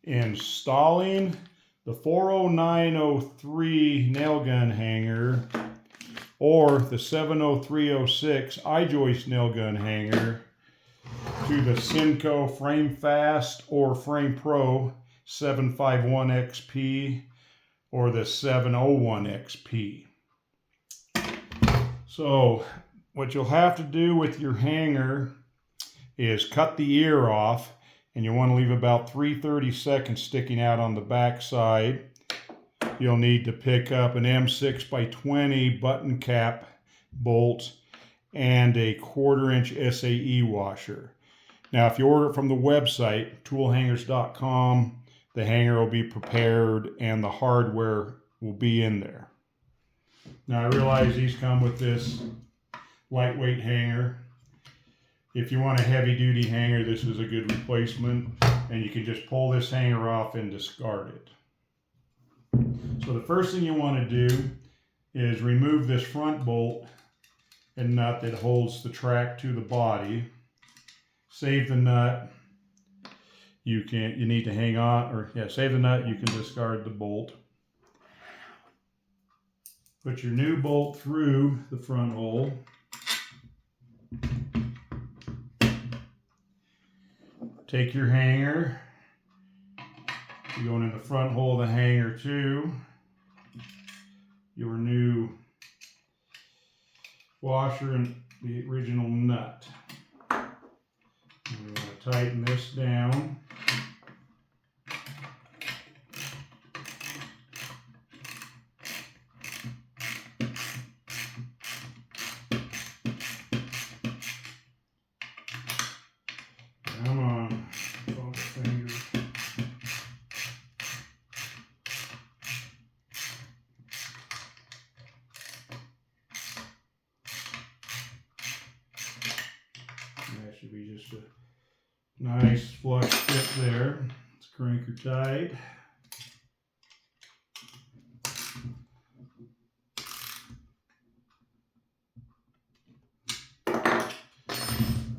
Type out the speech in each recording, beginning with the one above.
installing the 40903 nail gun hanger or the 70306 I-joist nail gun hanger to the Senco Frame Fast or Frame Pro 751 XP or the 701 XP. So what you'll have to do with your hanger is cut the ear off, and you want to leave about 3/32 seconds sticking out on the back side. You'll need to pick up an M6x20 button cap bolt and a 1/4 inch SAE washer. Now, if you order it from the website, toolhangers.com, the hanger will be prepared and the hardware will be in there. Now, I realize these come with this lightweight hanger. If you want a heavy-duty hanger, this is a good replacement, and you can just pull this hanger off and discard it. So the first thing you want to do is remove this front bolt and nut that holds the track to the body. Save the nut. You need to hang on, or save the nut. You can discard the bolt. Put your new bolt through the front hole. Take your hanger. You're going in the front hole of the hanger too. Your new washer and the original nut. And we want to tighten this down. Come on, focus fingers. That should be just a nice flush fit there. Let's crank her tight.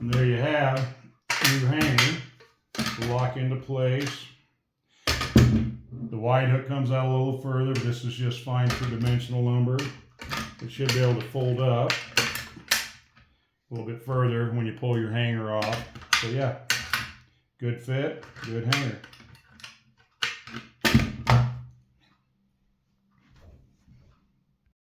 And there you have your hanger to lock into place. The wide hook comes out a little further. This is just fine for dimensional number. It should be able to fold up a little bit further when you pull your hanger off. So yeah, good fit, good hanger.